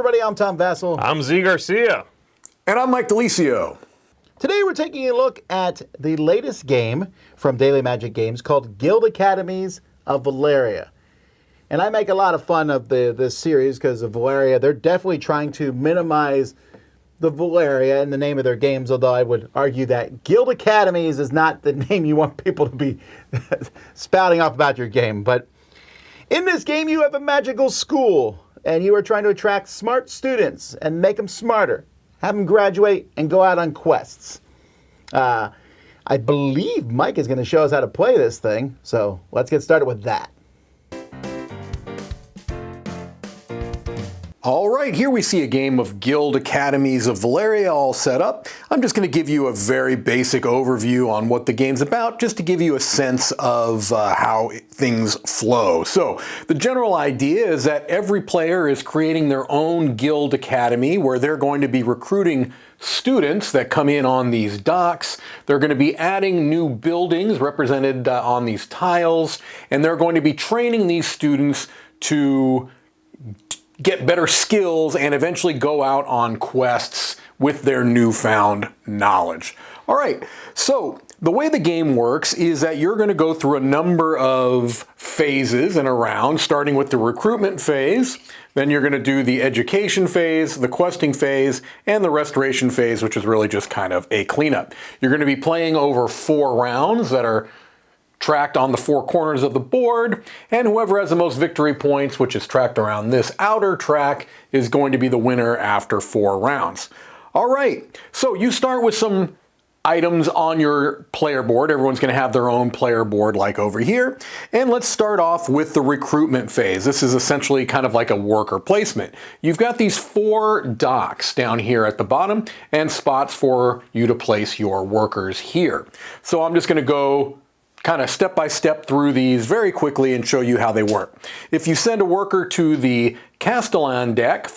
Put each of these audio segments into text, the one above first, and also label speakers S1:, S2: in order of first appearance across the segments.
S1: everybody, I'm Tom Vassell.
S2: I'm Zee Garcia.
S3: And I'm Mike DeLisio.
S1: Today we're taking a look at the latest game from Daily Magic Games called Guild Academies of Valeria. And I make a lot of fun of this series because of Valeria. They're definitely trying to minimize the Valeria in the name of their games, although I would argue that Guild Academies is not the name you want people to be spouting off about your game. But in this game, you have a magical school, and you are trying to attract smart students and make them smarter, have them graduate and go out on quests. I believe Mike is going to show us how to play this thing, so let's get started with that.
S3: All right, here we see a game of Guild Academies of Valeria all set up. I'm just going to give you a very basic overview on what the game's about, just to give you a sense of how things flow. So the general idea is that every player is creating their own Guild Academy where they're going to be recruiting students that come in on these docks. They're going to be adding new buildings represented on these tiles, and they're going to be training these students to get better skills and eventually go out on quests with their newfound knowledge. All right, so the way the game works is that you're going to go through a number of phases in a round, starting with the recruitment phase. Then you're going to do the education phase, the questing phase, and the restoration phase, which is really just kind of a cleanup. You're going to be playing over 4 rounds that are tracked on the 4 corners of the board, and whoever has the most victory points, which is tracked around this outer track, is going to be the winner after 4 rounds. All right, so you start with some items on your player board. Everyone's going to have their own player board like over here. And let's start off with the recruitment phase. This is essentially kind of like a worker placement. You've got these 4 docks down here at the bottom and spots for you to place your workers here. So I'm just going to go kind of step by step through these very quickly and show you how they work. If you send a worker to the Castellan dock,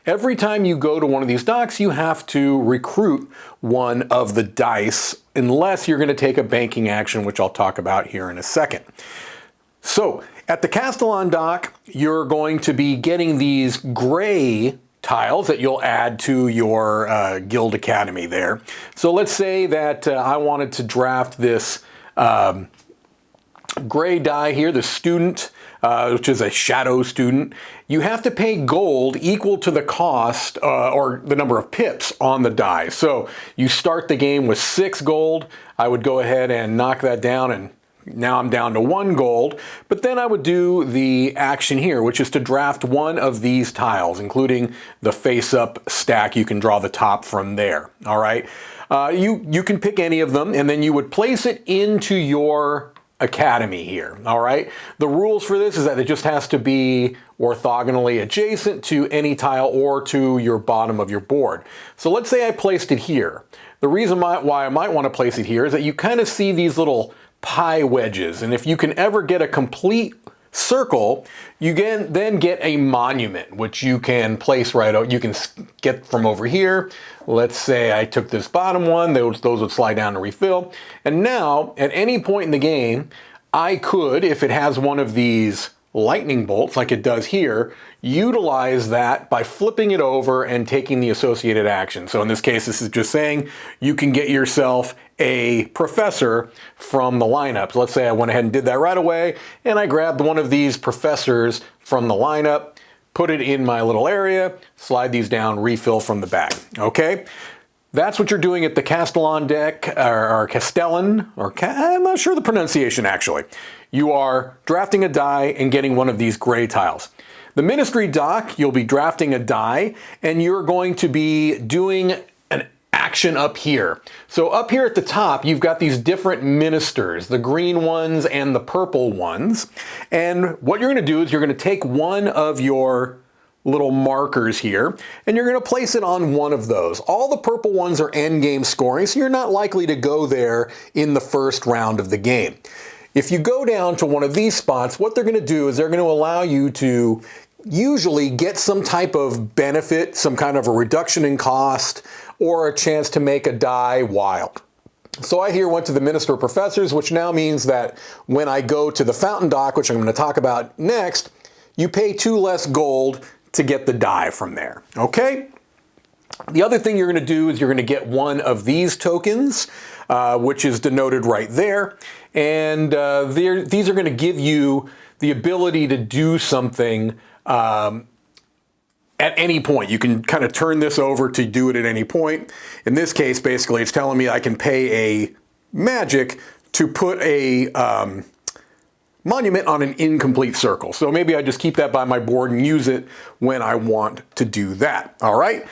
S3: every time you go to one of these docks, you have to recruit one of the dice, unless you're going to take a banking action, which I'll talk about here in a second. So at the Castellan dock, you're going to be getting these gray tiles that you'll add to your Guild Academy there. So let's say that I wanted to draft this gray die here, the student, which is a shadow student. You have to pay gold equal to the cost or the number of pips on the die. So you start the game with 6 gold. I would go ahead and knock that down, and now I'm down to 1 gold, but then I would do the action here, which is to draft one of these tiles, including the face-up stack. You can draw the top from there, all right? You can pick any of them, and then you would place it into your academy here, all right? The rules for this is that it just has to be orthogonally adjacent to any tile or to your bottom of your board. So let's say I placed it here. The reason why I might want to place it here is that you kind of see these little pie wedges, and if you can ever get a complete circle, you can then get a monument, which you can place right out. You can get from over here. Let's say I took this bottom one, those would slide down to refill. And now, at any point in the game, I could, if it has one of these lightning bolts like it does here, utilize that by flipping it over and taking the associated action. So in this case, this is just saying you can get yourself a professor from the lineup. So let's say I went ahead and did that right away, and I grabbed one of these professors from the lineup, put it in my little area, slide these down, refill from the back. Okay? That's what you're doing at the Castellan deck, or Castellan, or I'm not sure the pronunciation actually. You are drafting a die and getting one of these gray tiles. The Ministry dock, you'll be drafting a die, and you're going to be doing an action up here. So up here at the top, you've got these different ministers, the green ones and the purple ones. And what you're going to do is you're going to take one of your little markers here, and you're going to place it on one of those. All the purple ones are endgame scoring, so you're not likely to go there in the first round of the game. If you go down to one of these spots, what they're going to do is they're going to allow you to usually get some type of benefit, some kind of a reduction in cost, or a chance to make a die wild. So I here went to the Minister of Professors, which now means that when I go to the Fountain Dock, which I'm going to talk about next, you pay 2 less gold to get the die from there, okay? The other thing you're going to do is you're going to get one of these tokens, which is denoted right there. And these are going to give you the ability to do something at any point. You can kind of turn this over to do it at any point. In this case, basically, it's telling me I can pay a magic to put a monument on an incomplete circle. So maybe I just keep that by my board and use it when I want to do that. All right.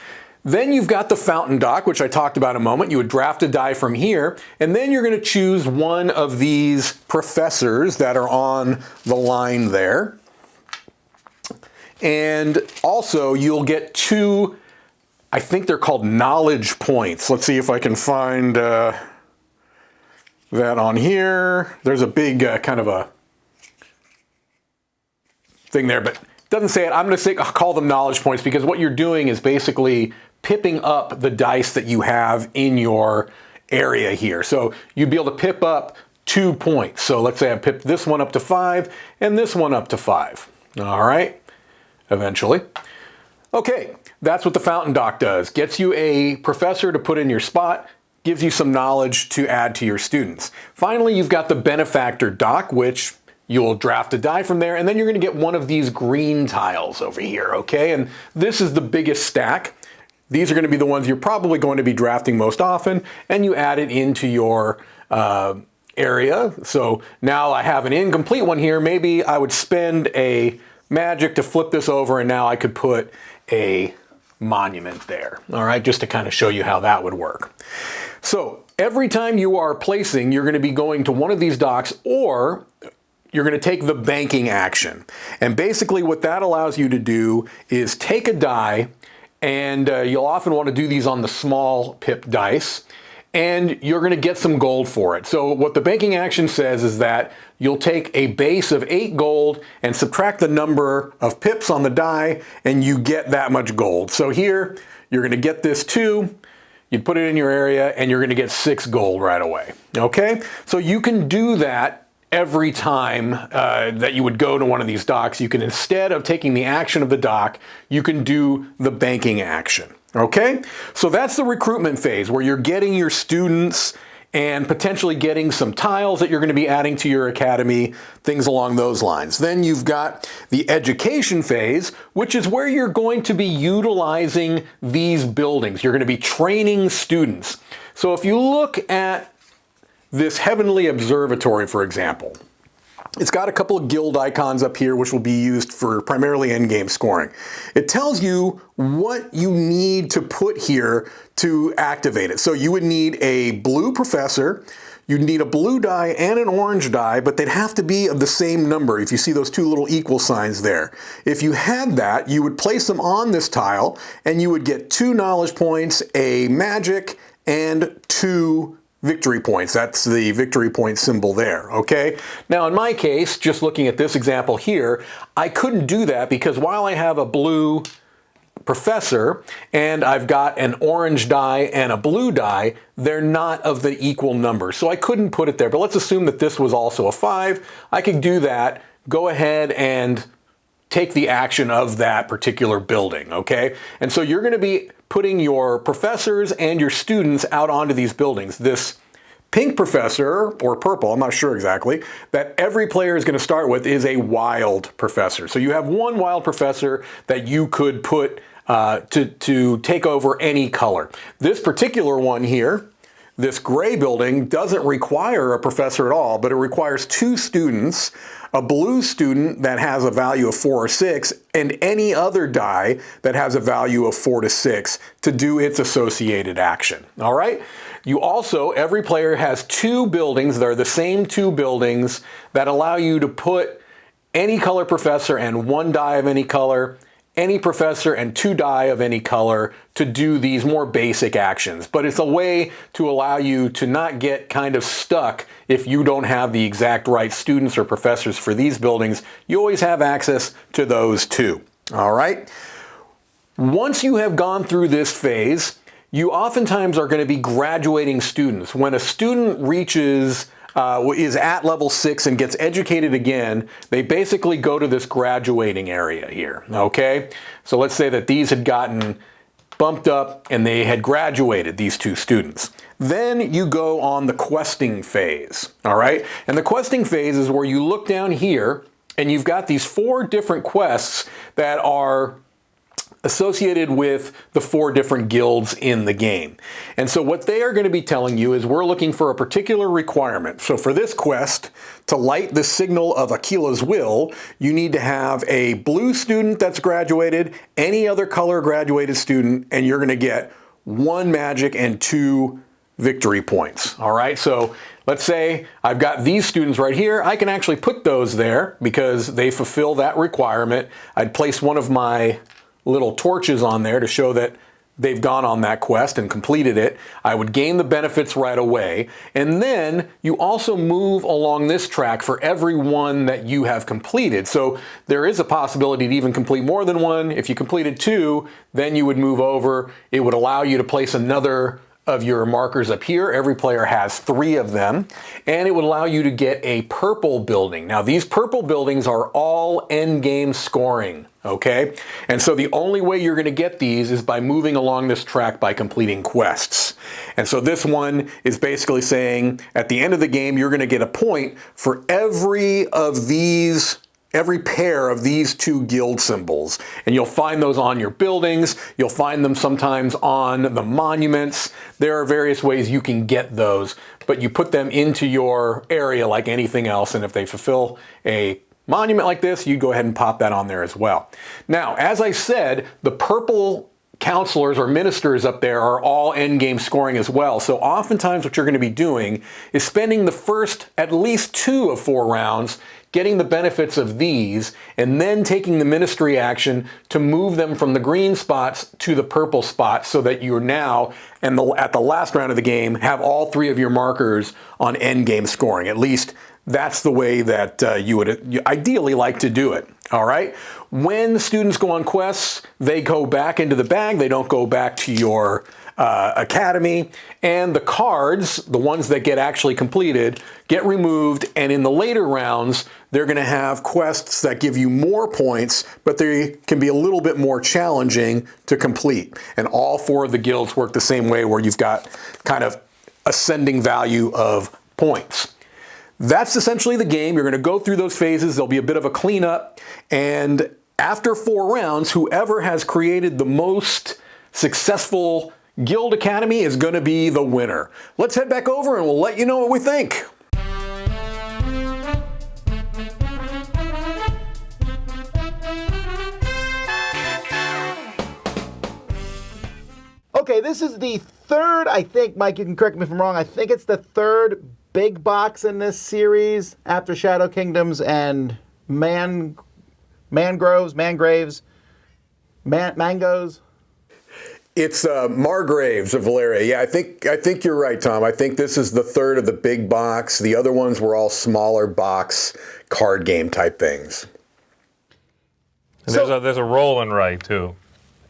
S3: Then you've got the fountain dock, which I talked about a moment. You would draft a die from here, and then you're going to choose one of these professors that are on the line there. And also you'll get 2, I think they're called knowledge points. Let's see if I can find that on here. There's a big kind of a thing there, but it doesn't say it. I'm going to call them knowledge points because what you're doing is basically pipping up the dice that you have in your area here. So you'd be able to pip up 2 points. So let's say I pipped this one up to 5 and this one up to 5. All right, eventually. Okay, that's what the fountain dock does. Gets you a professor to put in your spot, gives you some knowledge to add to your students. Finally, you've got the benefactor dock, which you'll draft a die from there, and then you're going to get one of these green tiles over here, okay? And this is the biggest stack. These are going to be the ones you're probably going to be drafting most often, and you add it into your area. So now I have an incomplete one here. Maybe I would spend a magic to flip this over, and now I could put a monument there, all right, just to kind of show you how that would work. So every time you are placing, you're going to be going to one of these docks, or you're going to take the banking action. And basically what that allows you to do is take a die, and you'll often want to do these on the small pip dice, and you're going to get some gold for it. So what the banking action says is that you'll take a base of 8 gold and subtract the number of pips on the die, and you get that much gold. So here, you're going to get this 2, you'd put it in your area, and you're going to get 6 gold right away. Okay? So you can do that every time that you would go to one of these docks. You can, instead of taking the action of the dock, you can do the banking action. Okay? So that's the recruitment phase where you're getting your students and potentially getting some tiles that you're going to be adding to your academy, things along those lines. Then you've got the education phase, which is where you're going to be utilizing these buildings. You're going to be training students. So if you look at this Heavenly Observatory, for example, it's got a couple of guild icons up here which will be used for primarily endgame scoring. It tells you what you need to put here to activate it. So you would need a blue professor, you'd need a blue die and an orange die, but they'd have to be of the same number if you see those 2 little equal signs there. If you had that, you would place them on this tile and you would get 2 knowledge points, a magic, and 2 victory points. That's the victory point symbol there, okay? Now in my case, just looking at this example here, I couldn't do that because while I have a blue professor and I've got an orange die and a blue die, they're not of the equal number. So I couldn't put it there, but let's assume that this was also a 5. I could do that, go ahead and take the action of that particular building, okay? And so you're going to be putting your professors and your students out onto these buildings. This pink professor, or purple, I'm not sure exactly, that every player is going to start with is a wild professor. So you have one wild professor that you could put to take over any color. This particular one here, this gray building, doesn't require a professor at all, but it requires 2 students, a blue student that has a value of 4 or 6, and any other die that has a value of 4 to 6 to do its associated action. All right? You also, every player has 2 buildings. They're the same 2 buildings that allow you to put any color professor and 1 die of any color, any professor and 2 die of any color to do these more basic actions. But it's a way to allow you to not get kind of stuck if you don't have the exact right students or professors for these buildings. You always have access to those too. All right? Once you have gone through this phase, you oftentimes are going to be graduating students. When a student reaches is at level 6 and gets educated again, they basically go to this graduating area here, okay? So let's say that these had gotten bumped up and they had graduated, these 2 students. Then you go on the questing phase, all right? And the questing phase is where you look down here and you've got these 4 different quests that are associated with the 4 different guilds in the game. And so what they are going to be telling you is we're looking for a particular requirement. So for this quest, to light the signal of Aquila's will, you need to have a blue student that's graduated, any other color graduated student, and you're going to get 1 magic and 2 victory points. All right, so let's say I've got these students right here. I can actually put those there because they fulfill that requirement. I'd place one of my little torches on there to show that they've gone on that quest and completed it. I would gain the benefits right away. And then you also move along this track for every one that you have completed. So there is a possibility to even complete more than 1. If you completed 2, then you would move over. It would allow you to place another of your markers up here. Every player has 3 of them, and it would allow you to get a purple building. Now, these purple buildings are all end game scoring, okay? And so the only way you're going to get these is by moving along this track by completing quests. And so this one is basically saying at the end of the game, you're going to get a point for every pair of these 2 guild symbols. And you'll find those on your buildings. You'll find them sometimes on the monuments. There are various ways you can get those, but you put them into your area like anything else. And if they fulfill a monument like this, you go ahead and pop that on there as well. Now, as I said, the purple counselors or ministers up there are all endgame scoring as well. So oftentimes what you're going to be doing is spending the first at least 2 of 4 rounds getting the benefits of these, and then taking the ministry action to move them from the green spots to the purple spots so that you're now, at the last round of the game, have all 3 of your markers on endgame scoring. At least that's the way that you would ideally like to do it. All right. When students go on quests, they go back into the bag. They don't go back to your academy, and the cards, the ones that get actually completed, get removed, and in the later rounds they're going to have quests that give you more points, but they can be a little bit more challenging to complete. And all 4 of the guilds work the same way, where you've got kind of ascending value of points. That's essentially the game. You're going to go through those phases. There'll be a bit of a cleanup, and after 4 rounds, whoever has created the most successful Guild Academy is going to be the winner. Let's head back over and we'll let you know what we think.
S1: Okay, this is the 3rd, I think, Mike, you can correct me if I'm wrong, I think it's the 3rd big box in this series after Shadow Kingdoms and mangoes.
S3: It's Margraves of Valeria. Yeah, I think you're right, Tom. I think this is the 3rd of the big box. The other ones were all smaller box card game type things.
S2: And there's a roll and write too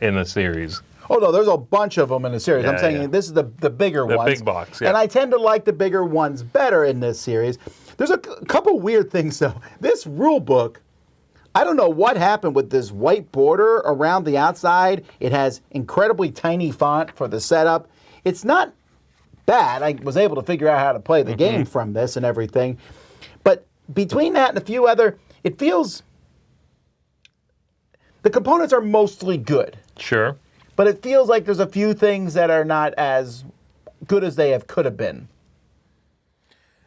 S2: in the series.
S1: Oh no, there's a bunch of them in the series. I'm saying this is the bigger ones.
S2: The big box, yeah.
S1: And I tend to like the bigger ones better in this series. There's a couple weird things though. This rule book, I don't know what happened with this white border around the outside. It has incredibly tiny font for the setup. It's not bad. I was able to figure out how to play the game from this and everything. But between that and a few other, it feels the components are mostly good.
S2: Sure.
S1: But it feels like there's a few things that are not as good as they could have been.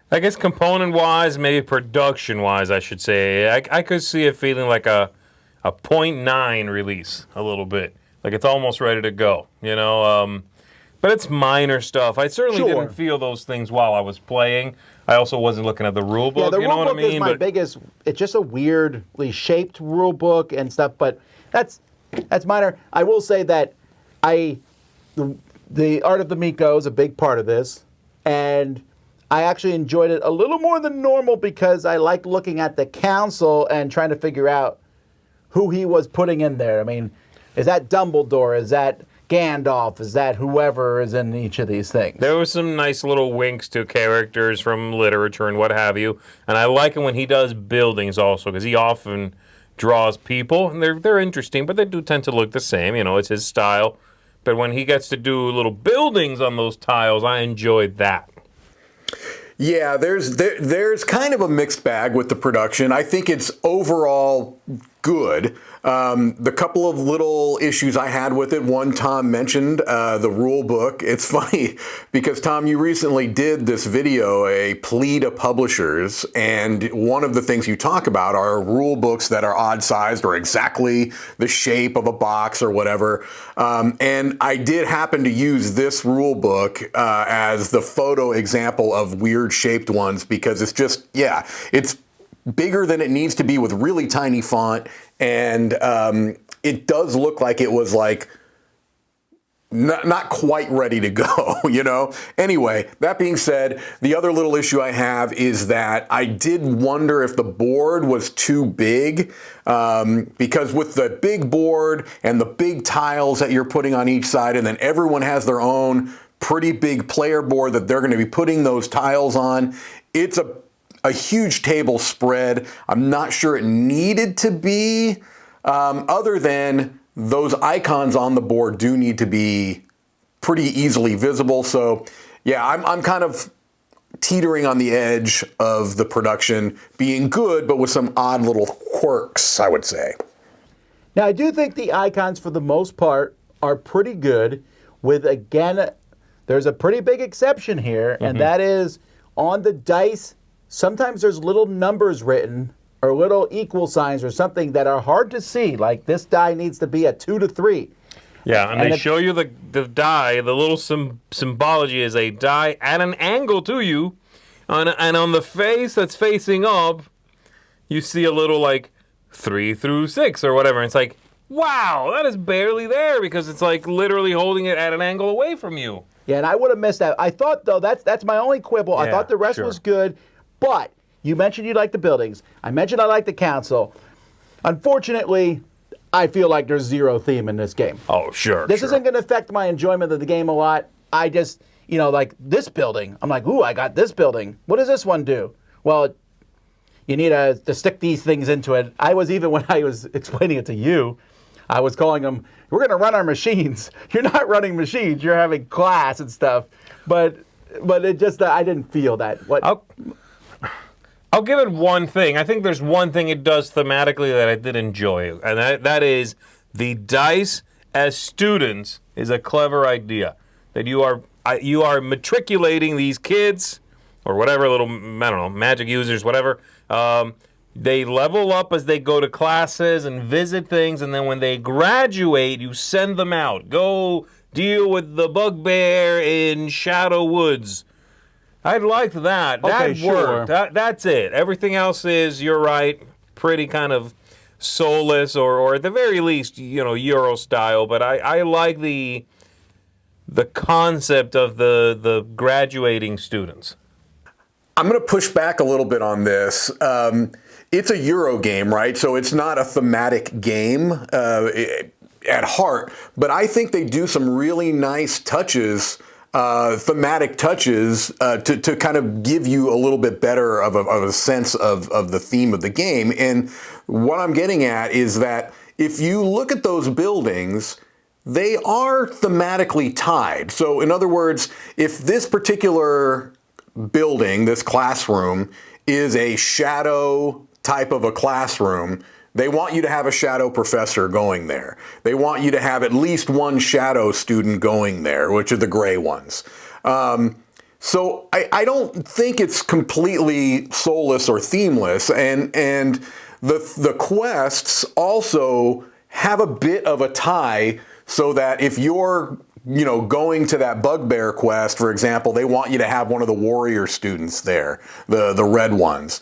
S2: I guess component-wise, maybe production-wise, I should say. I could see it feeling like a 0.9 release a little bit. Like it's almost ready to go, you know? But it's minor stuff. I certainly didn't feel those things while I was playing. I also wasn't looking at the rule book,
S1: you know what I mean? Is my
S2: but
S1: biggest, it's just a weirdly shaped rule book and stuff, but that's minor. I will say that the Art of the Miko is a big part of this, and I actually enjoyed it a little more than normal because I like looking at the council and trying to figure out who he was putting in there. I mean, is that Dumbledore? Is that Gandalf? Is that whoever is in each of these things?
S2: There was some nice little winks to characters from literature and what have you. And I like it when he does buildings also, because he often draws people, and they're interesting, but they do tend to look the same. You know, it's his style. But when he gets to do little buildings on those tiles, I enjoyed that.
S3: Yeah, there's kind of a mixed bag with the production. I think it's overall good. The couple of little issues I had with it, one Tom mentioned, the rule book. It's funny because, Tom, you recently did this video, a plea to publishers, and one of the things you talk about are rule books that are odd-sized or exactly the shape of a box or whatever. And I did happen to use this rule book as the photo example of weird-shaped ones because it's just, yeah, it's bigger than it needs to be with really tiny font, and it does look like it was like not quite ready to go, you know? Anyway, that being said, the other little issue I have is that I did wonder if the board was too big, because with the big board and the big tiles that you're putting on each side, and then everyone has their own pretty big player board that they're going to be putting those tiles on, it's a huge table spread. I'm not sure it needed to be, other than those icons on the board do need to be pretty easily visible. So yeah, I'm kind of teetering on the edge of the production being good, but with some odd little quirks, I would say.
S1: Now, I do think the icons, for the most part, are pretty good, with, again, there's a pretty big exception here, and that is on the dice. Sometimes there's little numbers written or little equal signs or something that are hard to see, like this die needs to be a 2 to 3.
S2: Yeah, and they show you the die, the little symbology is a die at an angle to you, and on the face that's facing up, you see a little like 3 through 6 or whatever. And it's like, wow, that is barely there because it's like literally holding it at an angle away from you.
S1: Yeah, and I would have missed that. I thought, though, that's my only quibble. I thought the rest was good. But you mentioned you like the buildings. I mentioned I like the council. Unfortunately, I feel like there's zero theme in this game.
S2: Oh, sure.
S1: This isn't going to affect my enjoyment of the game a lot. I just, you know, like this building. I'm like, ooh, I got this building. What does this one do? Well, you need to stick these things into it. I was, even when I was explaining it to you, I was calling them, we're going to run our machines. You're not running machines. You're having class and stuff. But it just, I didn't feel that.
S2: I'll give it one thing. I think there's one thing it does thematically that I did enjoy, and that is the dice as students is a clever idea. That you are matriculating these kids, or whatever, little, I don't know, magic users, whatever. They level up as they go to classes and visit things, and then when they graduate, you send them out. Go deal with the bugbear in Shadow Woods. I liked that.
S1: Okay,
S2: that worked. That's it. Everything else is, you're right, pretty kind of soulless, or at the very least, you know, Euro style. But I like the concept of the graduating students.
S3: I'm going to push back a little bit on this. It's a Euro game, right? So it's not a thematic game at heart, but I think they do some really nice touches, thematic touches, to kind of give you a little bit better of a sense of the theme of the game. And what I'm getting at is that if you look at those buildings, they are thematically tied. So in other words, if this particular building, this classroom, is a shadow type of a classroom, they want you to have a shadow professor going there. They want you to have at least one shadow student going there, which are the gray ones. So I don't think it's completely soulless or themeless, and the quests also have a bit of a tie, so that if you're going to that bugbear quest, for example, they want you to have one of the warrior students there, the red ones.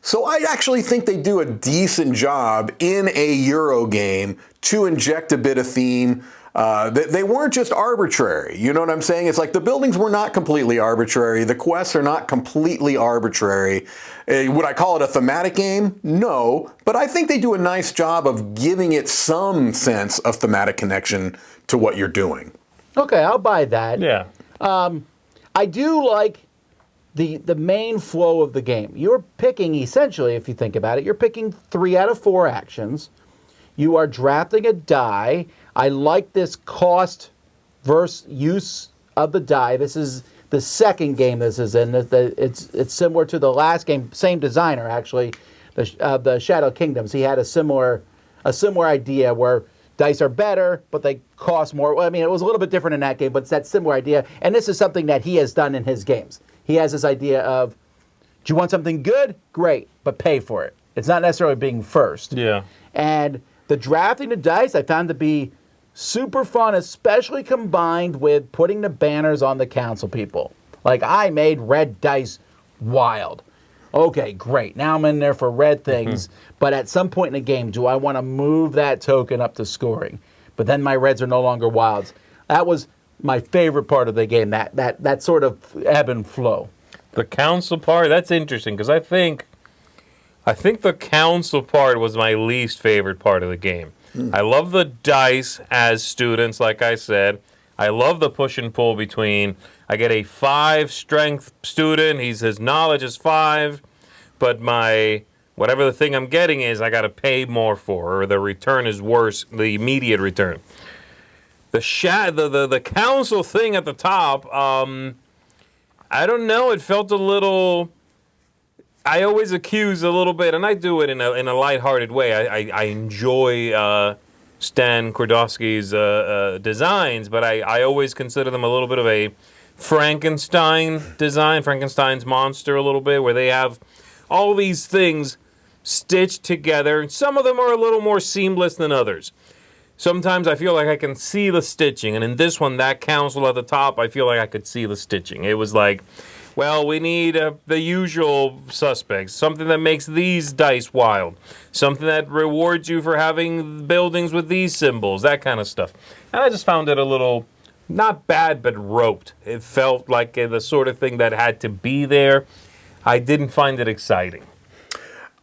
S3: So I actually think they do a decent job in a Euro game to inject a bit of theme. They weren't just arbitrary. You know what I'm saying? It's like the buildings were not completely arbitrary. The quests are not completely arbitrary. Would I call it a thematic game? No, but I think they do a nice job of giving it some sense of thematic connection to what you're doing.
S1: Okay, I'll buy that.
S2: Yeah.
S1: I do like the main flow of the game. You're picking, essentially, if you think about it, you're picking 3 out of 4 actions. You are drafting a die. I like this cost versus use of the die. This is the second game this is in. It's similar to the last game. Same designer, actually, the Shadow Kingdoms. He had a similar idea where dice are better, but they cost more. Well, I mean, it was a little bit different in that game, but it's that similar idea. And this is something that he has done in his games. He has this idea of, do you want something good? Great, but pay for it. It's not necessarily being first.
S2: Yeah.
S1: And the drafting the dice I found to be super fun, especially combined with putting the banners on the council people. Like, I made red dice wild. Okay, great. Now I'm in there for red things. But at some point in the game, do I want to move that token up to scoring? But then my reds are no longer wilds. That was my favorite part of the game, that sort of ebb and flow.
S2: The council part, that's interesting, because I think the council part was my least favorite part of the game. I love the dice as students, like I said. I love the push and pull between, I get a 5 strength student, his knowledge is 5, but whatever the thing I'm getting is, I got to pay more for, or the return is worse, the immediate return. The council thing at the top, I don't know, it felt a little... I always accuse a little bit, and I do it in a lighthearted way. I enjoy Stan Kordowski's designs, but I always consider them a little bit of a Frankenstein design, Frankenstein's monster a little bit, where they have all these things stitched together. Some of them are a little more seamless than others. Sometimes I feel like I can see the stitching, and in this one, that council at the top, I feel like I could see the stitching. It was like, well, we need the usual suspects, something that makes these dice wild, something that rewards you for having buildings with these symbols, that kind of stuff. And I just found it a little, not bad, but roped. It felt like the sort of thing that had to be there. I didn't find it exciting.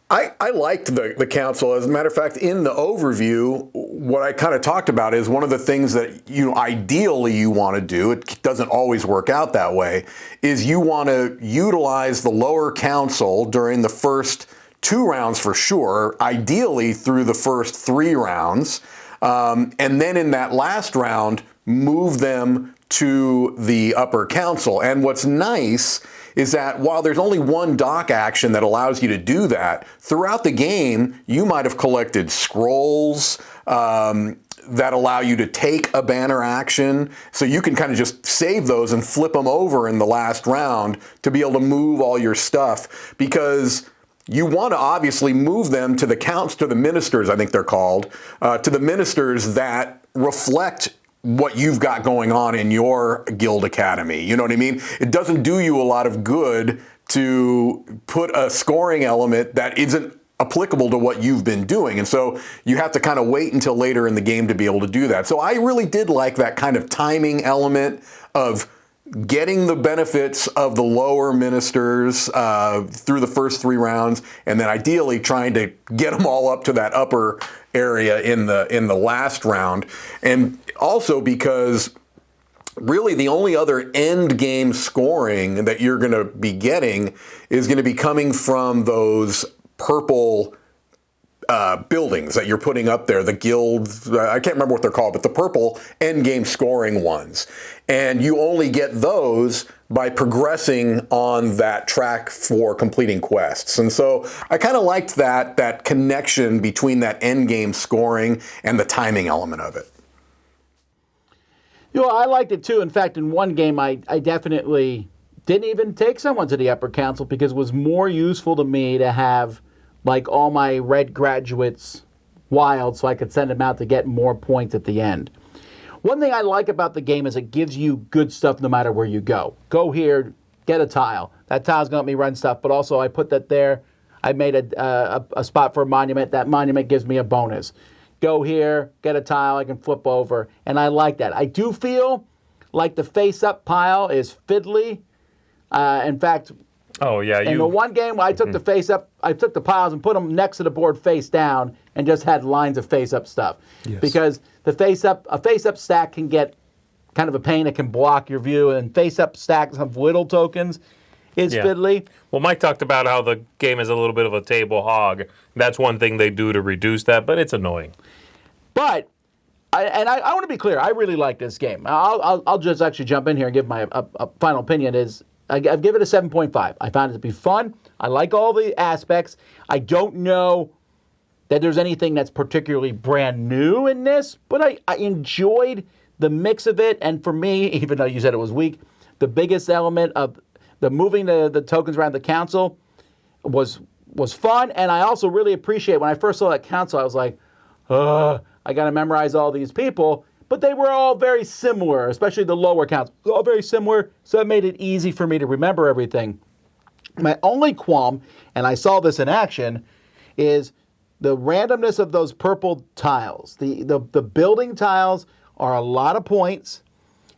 S3: I liked the council. As a matter of fact, in the overview, what I kind of talked about is one of the things that ideally you want to do, it doesn't always work out that way, is you want to utilize the lower council during the first 2 rounds for sure, ideally through the first 3 rounds, and then in that last round, move them to the upper council. And what's nice is that while there's only one dock action that allows you to do that, throughout the game, you might have collected scrolls that allow you to take a banner action. So you can kind of just save those and flip them over in the last round to be able to move all your stuff, because you want to obviously move them to the ministers, I think they're called, to the ministers that reflect what you've got going on in your guild academy. You know what I mean? It doesn't do you a lot of good to put a scoring element that isn't applicable to what you've been doing. And so you have to kind of wait until later in the game to be able to do that. So I really did like that kind of timing element of getting the benefits of the lower ministers through the first 3 rounds, and then ideally trying to get them all up to that upper area in the last round. And also because really the only other end game scoring that you're going to be getting is going to be coming from those purple buildings that you're putting up there, the guilds, I can't remember what they're called, but the purple end game scoring ones. And you only get those by progressing on that track for completing quests. And so I kind of liked that connection between that end game scoring and the timing element of it.
S1: I liked it too. In fact, in one game, I definitely didn't even take someone to the upper council because it was more useful to me to have like all my red graduates wild so I could send them out to get more points at the end. One thing I like about the game is it gives you good stuff no matter where you go. Go here, get a tile. That tile's going to let me run stuff, but also I put that there. I made a spot for a monument. That monument gives me a bonus. go here, get a tile I can flip over, and I like that. I do feel like the face-up pile is fiddly. In fact, in the one game I took the face-up, I took the piles and put them next to the board face down and just had lines of face-up stuff.
S3: Yes.
S1: Because a face-up stack can get kind of a pain. It can block your view, and face-up stacks of whittle tokens is fiddly.
S2: Well, Mike talked about how the game is a little bit of a table hog. That's one thing they do to reduce that, but it's annoying.
S1: But, I want to be clear, I really like this game. I'll just actually jump in here and give my a final opinion. I've given it a 7.5. I found it to be fun. I like all the aspects. I don't know that there's anything that's particularly brand new in this, but I enjoyed the mix of it. And for me, even though you said it was weak, the biggest element of the moving the tokens around the council was fun. And I also really appreciate when I first saw that council, I was like, I got to memorize all these people. But they were all very similar, especially the lower council. All very similar, so it made it easy for me to remember everything. My only qualm, and I saw this in action, is the randomness of those purple tiles. The building tiles are a lot of points.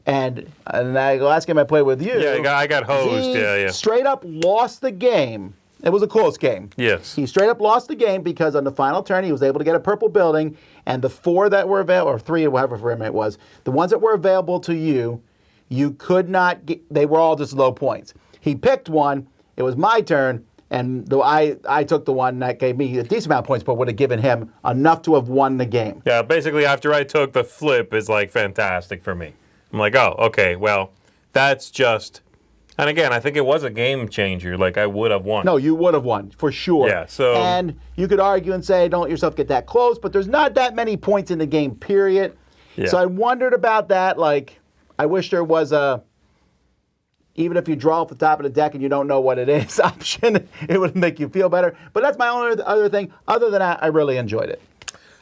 S1: And the last game I played with you,
S2: I got hosed.
S1: He straight up lost the game. It was a close game.
S2: Yes.
S1: He straight up lost the game because on the final turn he was able to get a purple building, and the 4 that were available, or 3, or whatever for him it was, the ones that were available to you, you could not get, they were all just low points. He picked one, it was my turn, and though I took the one that gave me a decent amount of points, but would have given him enough to have won the game.
S2: Yeah, basically after I took the flip is like fantastic for me. I'm like, oh, okay, well, that's just... And again, I think it was a game changer. Like, I would have won.
S1: No, you would have won, for sure.
S2: Yeah, so...
S1: And you could argue and say, don't let yourself get that close, but there's not that many points in the game, period.
S2: Yeah.
S1: So I wondered about that. Like, I wish there was a, even if you draw off the top of the deck and you don't know what it is option, it would make you feel better. But that's my only other thing. Other than that, I really enjoyed it.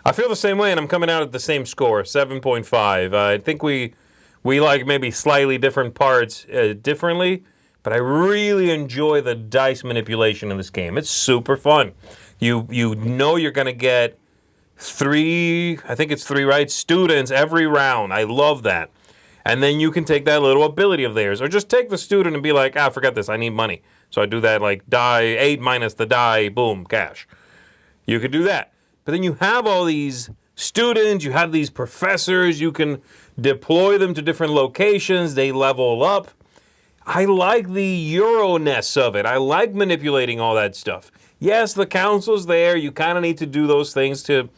S2: I feel the same way, and I'm coming out at the same score, 7.5. I think we like maybe slightly different parts differently, but I really enjoy the dice manipulation in this game. It's super fun. You know you're going to get 3, I think it's 3, right, students every round. I love that. And then you can take that little ability of theirs, or just take the student and be like, forget this, I need money. So I do that, like, die, 8 minus the die, boom, cash. You could do that. But then you have all these students, you have these professors, you can deploy them to different locations, they level up. I like the Euro-ness of it. I like manipulating all that stuff. Yes, the council's there, you kind of need to do those things to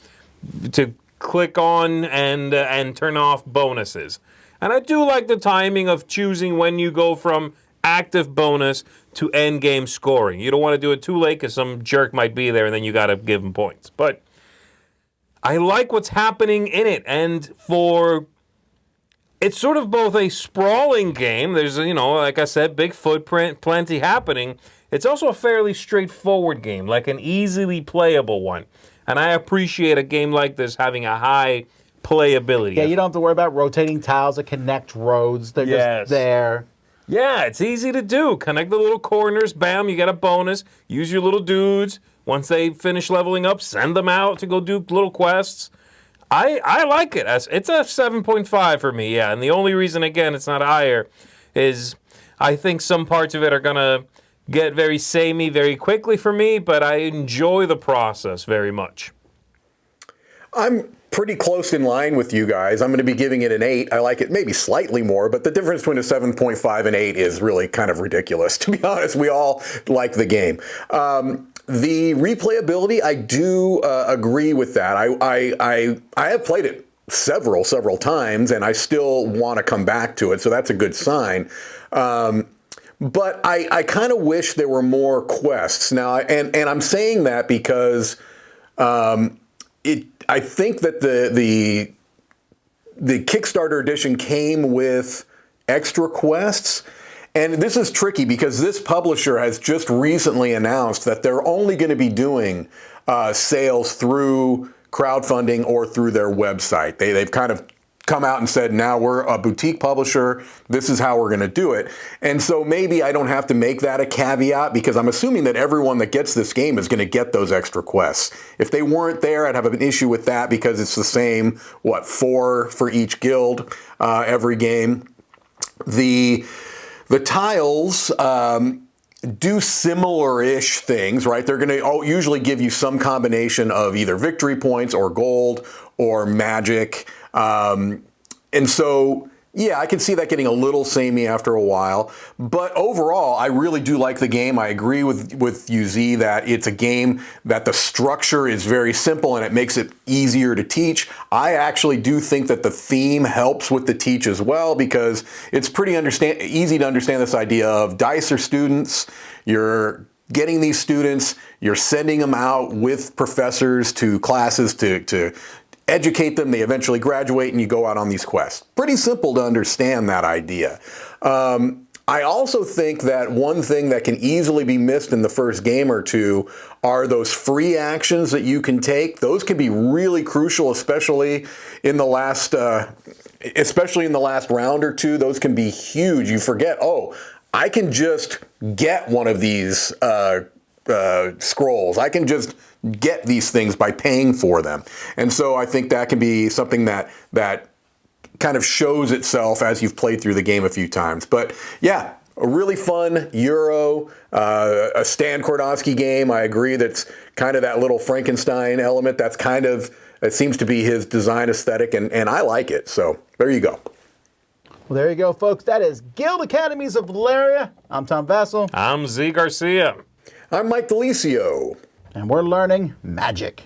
S2: click on and turn off bonuses. And I do like the timing of choosing when you go from active bonus to end game scoring. You don't want to do it too late because some jerk might be there and then you got to give him points. But I like what's happening in it, and it's sort of both a sprawling game. There's, like I said, big footprint, plenty happening. It's also a fairly straightforward game, like an easily playable one. And I appreciate a game like this having a high playability.
S1: Yeah, you don't have to worry about rotating tiles that connect roads. They're just there.
S2: Yeah, it's easy to do. Connect the little corners, bam, you get a bonus. Use your little dudes. Once they finish leveling up, send them out to go do little quests. I like it. It's a 7.5 for me, yeah. And the only reason, again, it's not higher is I think some parts of it are going to get very samey very quickly for me, but I enjoy the process very much.
S3: I'm pretty close in line with you guys. I'm going to be giving it an 8. I like it maybe slightly more, but the difference between a 7.5 and 8 is really kind of ridiculous. To be honest, we all like the game. The replayability, I do agree with that. I have played it several times, and I still want to come back to it, so that's a good sign. But I kind of wish there were more quests now, and I'm saying that because I think that the Kickstarter edition came with extra quests. And this is tricky because this publisher has just recently announced that they're only going to be doing sales through crowdfunding or through their website. They've kind of come out and said, now we're a boutique publisher. This is how we're going to do it. And so maybe I don't have to make that a caveat, because I'm assuming that everyone that gets this game is going to get those extra quests. If they weren't there, I'd have an issue with that, because it's the same, 4 for each guild every game. The tiles do similar-ish things, right? They're going to usually give you some combination of either victory points or gold or magic. And so, yeah, I can see that getting a little samey after a while. But overall, I really do like the game. I agree with you, Zee, that it's a game that the structure is very simple and it makes it easier to teach. I actually do think that the theme helps with the teach as well, because it's pretty easy to understand this idea of dice are students. You're getting these students, you're sending them out with professors to classes to educate them, they eventually graduate, and you go out on these quests. Pretty simple to understand that idea. I also think that one thing that can easily be missed in the first game or two are those free actions that you can take. Those can be really crucial, especially in the last round or two. Those can be huge. You forget, I can just get one of these scrolls. I can just get these things by paying for them. And so I think that can be something that kind of shows itself as you've played through the game a few times. But yeah, a really fun Euro, a Stan Kordowski game. I agree that's kind of that little Frankenstein element. It seems to be his design aesthetic, and I like it. So there you go.
S1: Well, there you go, folks. That is Guild Academies of Valeria. I'm Tom Vassell.
S2: I'm Zee Garcia.
S3: I'm Mike Delisio.
S1: And we're learning magic.